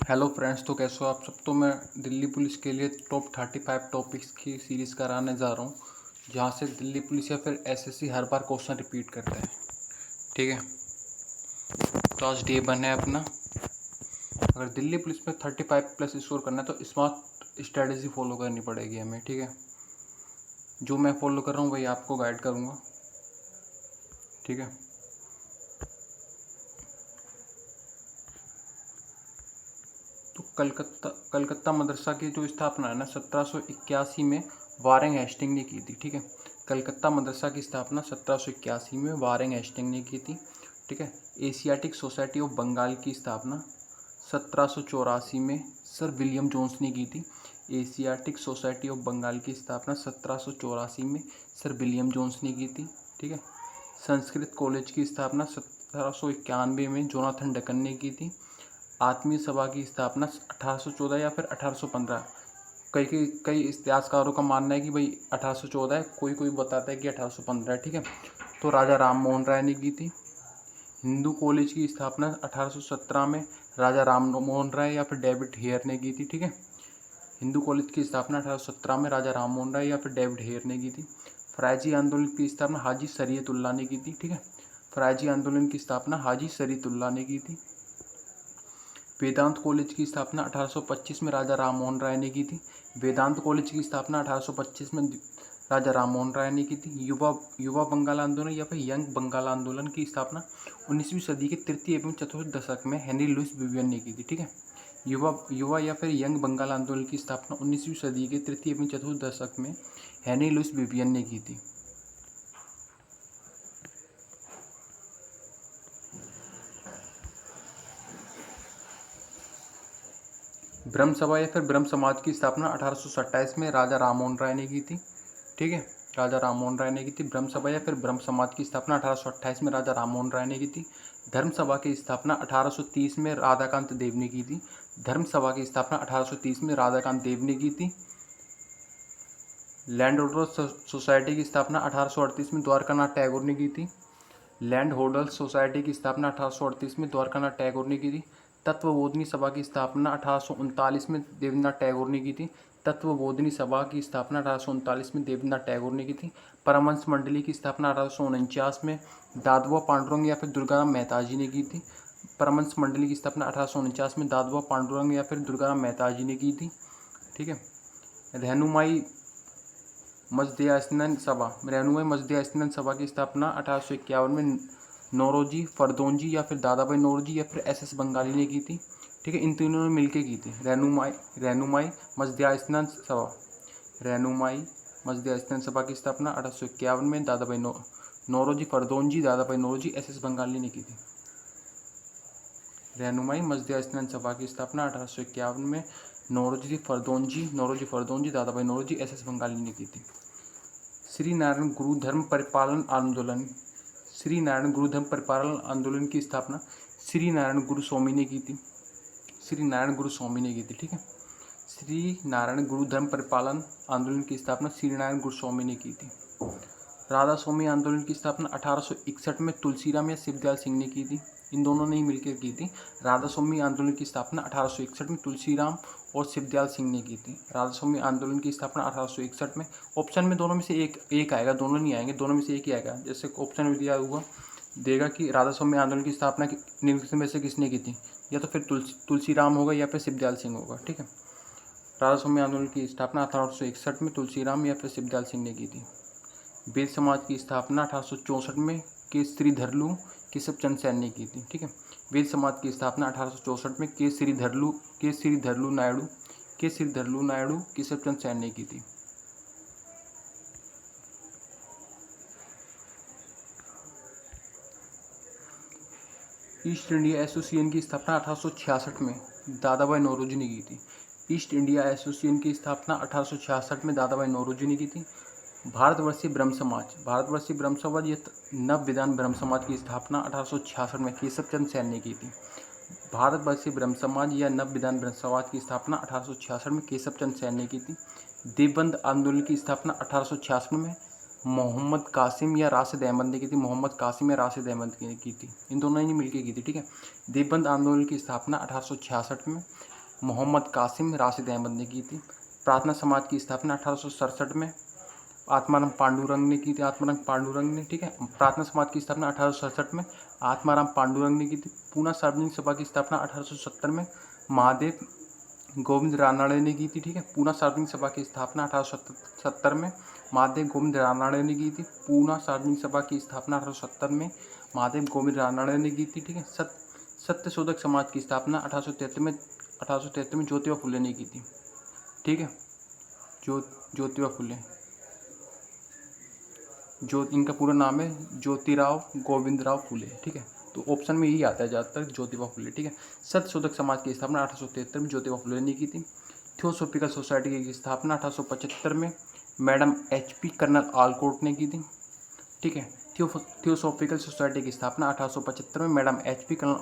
Hello friends, तो कैसे हो आप सब। तो मैं दिल्ली पुलिस के लिए टॉप 35 टॉपिक्स की सीरीज़ कराने जा रहा हूँ, जहाँ से दिल्ली पुलिस या फिर एसएससी हर बार क्वेश्चन रिपीट करता है। ठीक है, तो आज डे 1 है अपना। अगर दिल्ली पुलिस में 35+ स्कोर करना है तो स्मार्ट स्ट्रेटेजी फॉलो करनी पड़ेगी हमें। ठीक है, जो मैं फॉलो कर रहा हूँ वही आपको गाइड करूँगा। ठीक है, तो कलकत्ता मदरसा की जो स्थापना है ना 1781 में वारेंग हेस्टिंग ने की थी। ठीक है, कलकत्ता मदरसा की स्थापना 1781 में वारेंग हेस्टिंग ने की थी। ठीक है, एशियाटिक सोसाइटी ऑफ बंगाल की स्थापना 1784 में सर विलियम जोन्स ने की थी। एशियाटिक सोसाइटी ऑफ बंगाल की स्थापना 1784 में सर विलियम जोन्स ने की थी। ठीक है, संस्कृत कॉलेज की स्थापना 1791 में जोनाथन डकन ने की थी। आत्मीय सभा की स्थापना 1814 या फिर 1815। कई इतिहासकारों का मानना है कि भाई 1814 है, कोई कोई बताता है कि 1815 है। ठीक है, तो राजा राम मोहन राय ने की थी। हिंदू कॉलेज की स्थापना 1817 में राजा राम मोहन राय या फिर डेविड हेयर ने की थी। ठीक है, हिंदू कॉलेज की स्थापना 1817 में राजा राम मोहन राय या फिर डेविड हेयर ने की थी। फराजी आंदोलन की स्थापना हाजी शरीयतुल्लाह ने की थी। ठीक है, फराजी आंदोलन की स्थापना हाजी शरीयतुल्लाह ने की थी। वेदांत कॉलेज की स्थापना 1825 में राजा राम मोहन राय ने की थी। वेदांत कॉलेज की स्थापना 1825 में राजा राम मोहन राय ने की थी। युवा बंगाल आंदोलन या फिर यंग बंगाल आंदोलन की स्थापना 19वीं सदी के तृतीय एवं चतुर्थ दशक में हेनरी लुइस विवियन ने की थी। ठीक है, युवा या फिर यंग बंगाल आंदोलन की स्थापना 19वीं सदी के तृतीय एवं चतुर्थ दशक में हेनरी लुइस विवियन ने की थी। ब्रह्म सभा या फिर ब्रह्म समाज की स्थापना 1827 में राजा राम मोहन राय ने की थी। ठीक है, राजा राम मोहन राय ने की थी। ब्रह्म सभा या फिर ब्रह्म समाज की स्थापना 1828 में राजा राम मोहन राय ने की थी। धर्म सभा की स्थापना 1830 में राधाकांत देव ने की थी। धर्म सभा की स्थापना 1830 में राधाकांत देव ने की थी। लैंड होल्डर्स सोसाइटी की स्थापना 1838 में द्वारकानाथ टैगोर ने की थी। लैंड होल्डर्स सोसाइटी की स्थापना 1838 में द्वारकानाथ टैगोर ने की थी। तत्वबोधिनी सभा की स्थापना 1839 में देवेंद्रनाथ टैगोर ने की थी। तत्वबोधिनी सभा की स्थापना 1839 में देवेंद्रनाथ टैगोर ने की थी। परमहंस मंडली की स्थापना 1849 में दादुआ पांडुरंग या फिर दुर्गाराम मेहता जी ने की थी। परमहंस मंडली की स्थापना 1849 में दादुआ पांडुरंग या फिर दुर्गाराम मेहता जी ने की थी। ठीक है, रहनुमाई मजदिया स्नान सभा की स्थापना 1851 में नौरोजी फरदोंजी या फिर दादाभाई नौरोजी या फिर एस बंगाली ने की थी। ठीक है, इन तीनों ने मिलकर की थी। रहनुमाई मजदिया स्नान सभा की स्थापना 1851 में नौरोजी फरदोंजी दादाभाई नौरोजी एस बंगाली ने की थी। रहनुमाई मजदिया स्नान सभा की स्थापना 1851 में नौरोजी फरदोंजी दादाभाई नौरोजी एस बंगाली ने की थी। श्री नारायण गुरु धर्म परिपालन आंदोलन की स्थापना श्री नारायण गुरु स्वामी ने की थी। ठीक है, श्री नारायण गुरु धर्म परिपालन आंदोलन की स्थापना श्री नारायण गुरु स्वामी ने की थी। राधा स्वामी आंदोलन की स्थापना 1861 में तुलसीराम या शिवदयाल सिंह ने की थी। इन दोनों ने ही मिलकर की थी। राधा स्वामी आंदोलन की स्थापना 1861 में तुलसीराम और शिवदयाल सिंह ने की थी। राधा स्वामी आंदोलन की स्थापना 1861 में। ऑप्शन में दोनों में से एक आएगा, दोनों नहीं आएंगे, दोनों में से एक ही आएगा। जैसे ऑप्शन में दिया हुआ देगा कि राधा स्वामी आंदोलन की स्थापना निम्न में से किसने की थी, या तो फिर तुलसीराम होगा या फिर शिवदयाल सिंह होगा। ठीक है, राधा स्वामी आंदोलन की स्थापना 1861 में तुलसीराम या फिर शिवदयाल सिंह ने की थी। बेद समाज की स्थापना 1864 में के श्रीधरलू केशवचंद सेन ने की थी। ठीक है, वेद समाज की स्थापना 1864 में के श्रीधरलू नायडू केशवचंद सेन ने की थी। ईस्ट इंडिया एसोसिएशन की स्थापना 1866 में दादाभाई नौरोजी ने की थी। ईस्ट इंडिया एसोसिएशन की स्थापना 1866 में दादाभाई नौरोजी ने की थी। भारतवर्षीय ब्रह्म समाज या नव विधान ब्रह्म समाज की स्थापना 1866 में केशवचंद सेन ने की थी। भारतवर्षीय ब्रह्म समाज या नव विधान ब्रह्म समाज की स्थापना 1866 में केशवचंद सेन ने की थी। देवबंद आंदोलन की स्थापना 1866 में मोहम्मद कासिम या राशिद अहमद ने की थी। इन दोनों ने मिलकर की थी। ठीक है, देवबंद आंदोलन की स्थापना 1866 में मोहम्मद कासिम राशिद अहमद ने की थी। प्रार्थना समाज की स्थापना 1867 में आत्माराम पांडुरंग ने की थी। आत्माराम पांडुरंग ने, ठीक है। प्रार्थना समाज की स्थापना 1867 में आत्माराम पांडुरंग ने की थी। पूना सार्वजनिक सभा की स्थापना 1870 में महादेव गोविंद रानाड़े ने की थी, ठीक है। पूना सार्वजनिक सभा की स्थापना 1870 में महादेव गोविंद रानाड़े ने की थी। पूना सार्वजनिक सभा की स्थापना 1870 में महादेव गोविंद रानाड़े ने की थी, ठीक है। सत्यशोधक समाज की स्थापना 1873 में ज्योतिबा फुले ने की थी, ठीक है। ज्योतिबा फुले, इनका पूरा नाम है ज्योतिराव गोविंदराव फुले, ठीक है। तो ऑप्शन में यही आता है ज़्यादातर, ज्योतिबा फुले, ठीक है। सत्यशोधक समाज की स्थापना 1873 में ज्योतिबा फुले ने की थी। थियोसॉफिकल सोसाइटी की स्थापना 1875 में मैडम HP कर्नल आलकोट ने की थी, ठीक है। थियोसॉफिकल सोसाइटी की स्थापना 1875 में मैडम HP कर्नल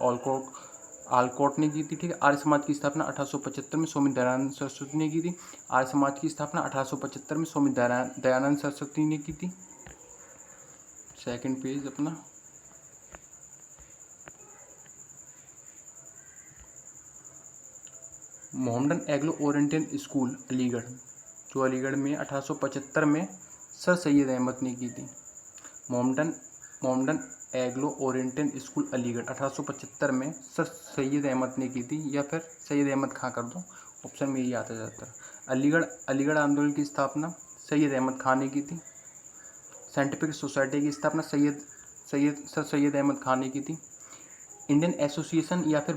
आलकोट ने की थी, ठीक है। आर्य समाज की स्थापना 1875 में स्वामी दयानंद सरस्वती ने की थी। आर्य समाज की स्थापना 1875 में स्वामी दयानंद सरस्वती ने की थी। सेकंड पेज अपना। मोहम्मदन एग्लो ओरिएंटल स्कूल अलीगढ़, जो अलीगढ़ में 1875 में सर सैयद अहमद ने की थी। मोहम्मदन एग्लो ओरिएंटल स्कूल अलीगढ़ 1875 में सर सैयद अहमद ने की थी, या फिर सैयद अहमद खां कर दो, ऑप्शन में यही आता जाता है। अलीगढ़ आंदोलन की स्थापना सैयद अहमद खां ने की थी। साइंटिफिक सोसाइटी की स्थापना सर सैयद अहमद खान ने की थी। इंडियन एसोसिएशन या फिर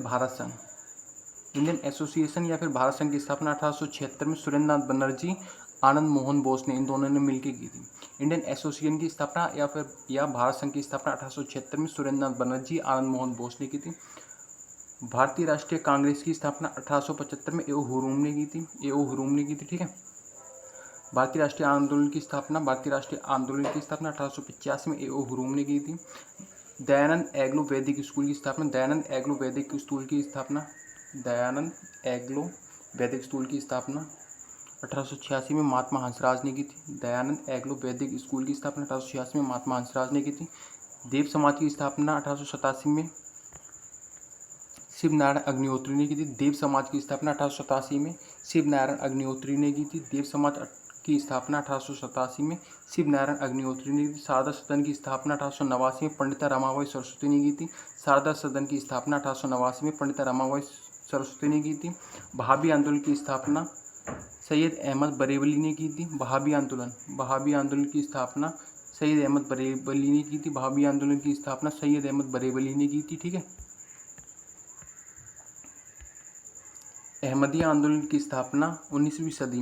भारत संघ की स्थापना 1876 में सुरेंद्रनाथ बनर्जी, आनंद मोहन बोस ने, इन दोनों ने मिलकर की थी। इंडियन एसोसिएशन की स्थापना या भारत संघ की स्थापना 1876 में सुरेंद्रनाथ बनर्जी, आनंद मोहन बोस ने की थी। भारतीय राष्ट्रीय कांग्रेस की स्थापना 1875 में ए.ओ. हुरूम ने की थी, ठीक है। भारतीय राष्ट्रीय आंदोलन की स्थापना 1885 में ए.ओ. हुरूम ने की थी। दयानंद एग्लो वैदिक स्कूल की स्थापना 1886 में महात्मा हंसराज ने की थी। दयानंद एग्लो वैदिक स्कूल की स्थापना 1886 में महात्मा हंसराज ने की थी। देव समाज की स्थापना 1887 में शिव नारायण अग्निहोत्री ने की थी। देव समाज की स्थापना 1887 में शिव नारायण अग्निहोत्री ने की थी। देव समाज की स्थापना 1887 में शिव नारायण अग्निहोत्री ने की थी। शारदा सदन की स्थापना 1889 में पंडिता रमाबाई सरस्वती ने की थी। शारदा सदन की स्थापना 1889 में पंडिता रमाबाई सरस्वती ने की थी। वहाबी आंदोलन की स्थापना सैयद अहमद बरेलवी ने की थी। वहाबी आंदोलन की स्थापना सैयद अहमद बरेलवी ने की थी। वहाबी आंदोलन की स्थापना सैयद अहमद बरेलवी ने की थी, ठीक है। अहमदिया आंदोलन की स्थापना 19वीं सदी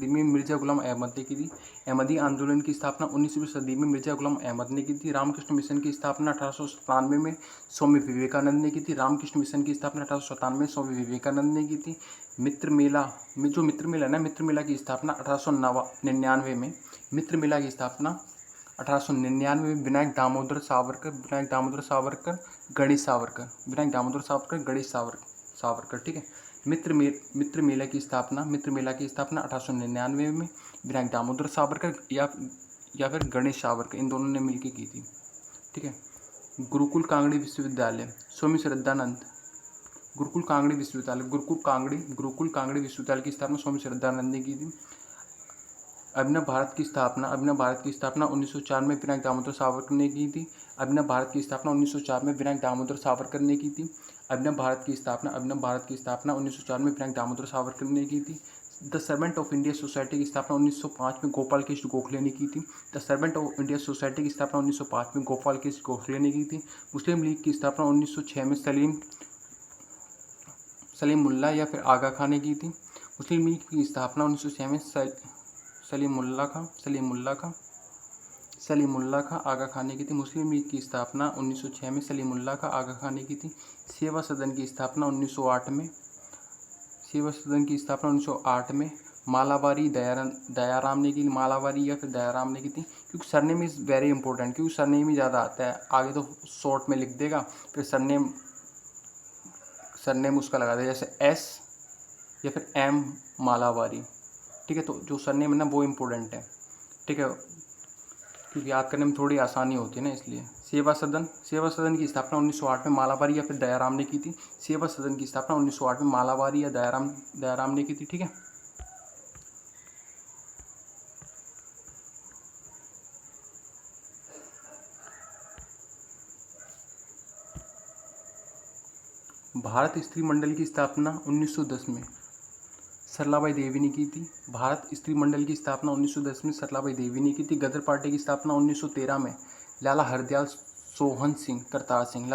में मिर्जा गुलाम अहमद ने की थी। अहमदिया आंदोलन की स्थापना 19वीं सदी में मिर्जा गुलाम अहमद ने की थी। रामकृष्ण मिशन की स्थापना 1897 में स्वामी विवेकानंद ने की थी। रामकृष्ण मिशन की स्थापना 1897 में स्वामी विवेकानंद ने की थी। मित्र मेला की स्थापना 1899 में विनायक दामोदर सावरकर गणेश सावरकर, ठीक है। मित्र मेला की स्थापना 1899 में विनायक दामोदर सावरकर या फिर गणेश सावरकर, इन दोनों ने मिलकर की थी, ठीक है। गुरुकुल कांगड़ी विश्वविद्यालय स्वामी श्रद्धानंद गुरुकुल कांगड़ी विश्वविद्यालय की स्थापना स्वामी श्रद्धानंद ने की थी। अभिनव भारत की स्थापना 1904 में विनायक दामोदर सावरकर ने की थी। अभिनव भारत की स्थापना 1904 में विनायक दामोदर सावरकर ने की थी। अभिनव भारत की स्थापना 1904 में विनायक दामोदर सावरकर ने की थी। The servant of India society की स्थापना 1905 में गोपाल कृष्ण गोखले ने की थी। The servant of India society की स्थापना 1905 में गोपाल कृष्ण गोखले ने की थी। मुस्लिम लीग की स्थापना 1906 में सलीम मुल्ला या फिर आगा खान ने की थी। मुस्लिम लीग की स्थापना 1906 में सलीम मुल्ला खां आगा खान ने की थी। मुस्लिम लीग की स्थापना 1906 में सलीम मुल्ला खां आगा खान ने की थी। सेवा सदन की स्थापना 1908 में मालावारी दयाराम ने की थी। क्योंकि सरनेम इज़ वेरी इंपॉर्टेंट, क्योंकि सरनेम ही ज़्यादा आता है, आगे तो शॉर्ट में लिख देगा, फिर सरनेम उसका लगा देगा, जैसे एस या फिर एम मालावारी, ठीक है। तो जो सरनेम है ना वो इम्पोर्टेंट है, ठीक है, क्योंकि याद करने में थोड़ी आसानी होती है ना, इसलिए सेवा सदन की स्थापना 1908 में मालाबारी या फिर दयाराम ने की थी। सेवा सदन की स्थापना 1908 में मालाबारी या दयाराम ने की थी। ठीक है। भारत स्त्री मंडल की स्थापना 1910 में सरलाबाई देवी ने की थी। भारत स्त्री मंडल की स्थापना 1910 में सरलाबाई देवी ने की थी। गदर पार्टी की स्थापना 1913 में लाला हरदयाल सोहन सिंह करतार सिंह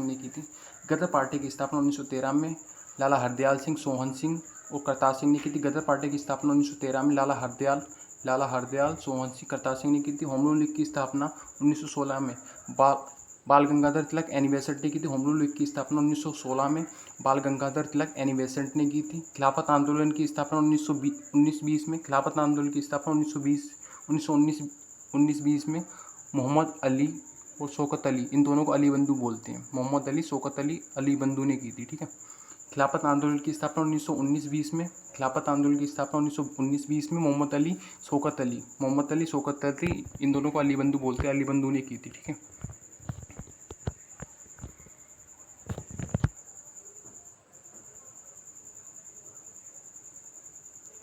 ने की थी। गदर पार्टी की स्थापना 1913 में लाला हरदयाल सिंह सोहन सिंह और करतार सिंह ने की थी। गदर पार्टी की स्थापना 1913 में लाला हरदयाल सोहन सिंह करतार सिंह ने की थी। होम रूल लीग की स्थापना 1916 में बाल गंगाधर तिलक एनी बेसेंट ने की थी। होम रूल लीग की स्थापना 1916 में बाल गंगाधर तिलक एनी बेसेंट ने की थी। खिलाफत आंदोलन की स्थापना 1920 में खिलाफत आंदोलन की स्थापना 1920 में मोहम्मद अली और शौकत अली, इन दोनों को अली बंधु बोलते हैं। मोहम्मद अली, शौकत अली, अली बंधु ने की थी। ठीक है। खिलाफत आंदोलन की स्थापना 1919-20 में खिलाफत आंदोलन की स्थापना 1919-20 में मोहम्मद अली, शौकत अली, इन दोनों को अली बंधु बोलते हैं। अली बंधु ने की थी। ठीक है।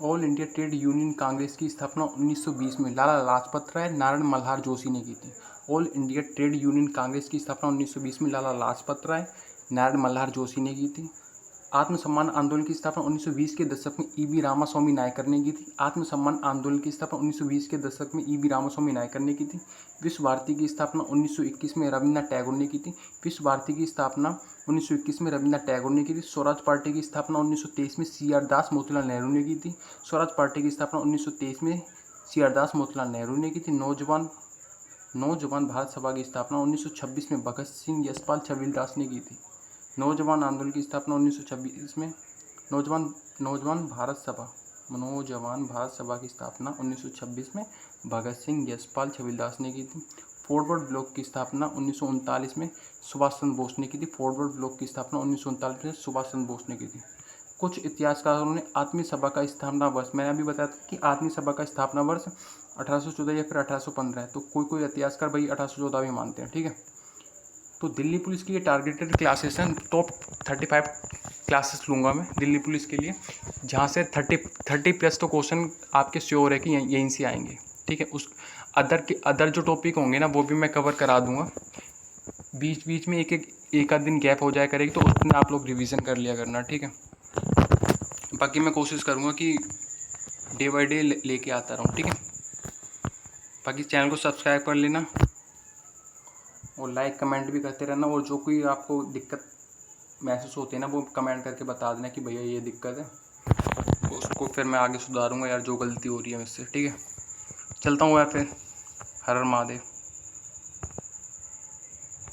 All India trade union Congress की स्थापना 1920 में लाला लाजपत राय, नारायण मल्हार जोशी ने की थी। All India trade union Congress की स्थापना 1920 में लाला लाजपत राय, नारायण मल्हार जोशी ने की थी। आत्मसम्मान आंदोलन की स्थापना 1920 के दशक में ई.बी. रामास्वामी नायकर ने की थी। आत्मसम्मान आंदोलन की स्थापना 1920 के दशक में ई.बी. रामास्वामी नायकर ने की थी। विश्व भारती की स्थापना 1921 में रविन्द्रनाथ टैगोर ने की थी। विश्व भारती की स्थापना 1921 में रविन्द्रनाथ टैगोर ने की थी। स्वराज पार्टी की स्थापना 1923 में सी.आर. दास मोतीलाल नेहरू ने की थी। स्वराज पार्टी की स्थापना 1923 में सी.आर. दास मोतीलाल नेहरू ने की थी। नौजवान भारत सभा की स्थापना 1926 में भगत सिंह, यशपाल छविलदास ने की थी। नौजवान आंदोलन की स्थापना 1926 में नौजवान भारत सभा की स्थापना 1926 में भगत सिंह, यशपाल छविलदास ने की थी। फॉरवर्ड ब्लॉक की स्थापना 1939 में सुभाष चंद्र बोस ने की थी। फॉरवर्ड ब्लॉक की स्थापना 1939 में सुभाष चंद्र बोस ने की थी। कुछ इतिहासकारों ने आत्मीय सभा का स्थापना वर्ष, मैंने अभी बताया था कि आत्मीय सभा का स्थापना वर्ष 1814 या फिर 1815 है, तो कोई इतिहासकार भाई 1814 भी मानते हैं। ठीक है। तो दिल्ली पुलिस की ये टारगेटेड क्लासेस हैं, टॉप 35 क्लासेस लूँगा मैं दिल्ली पुलिस के लिए, जहाँ से 30 प्लस तो क्वेश्चन आपके श्योर है कि यहीं से आएंगे। ठीक है। उस अदर जो टॉपिक होंगे ना वो भी मैं कवर करा दूँगा। बीच में एक आध दिन गैप हो जाया करेगी, तो उसमें आप लोग रिवीजन कर लिया करना। ठीक है। बाकी मैं कोशिश करूँगा कि डे बाय डे लेके आता रहूँ। ठीक है। बाकी चैनल को सब्सक्राइब कर लेना और लाइक कमेंट भी करते रहना, और जो कोई आपको दिक्कत महसूस होती है ना वो कमेंट करके बता देना कि भैया ये दिक्कत है, उसको फिर मैं आगे सुधारूंगा यार जो गलती हो रही है मुझसे। ठीक है। चलता हूँ यार फिर। हर हर महादेव।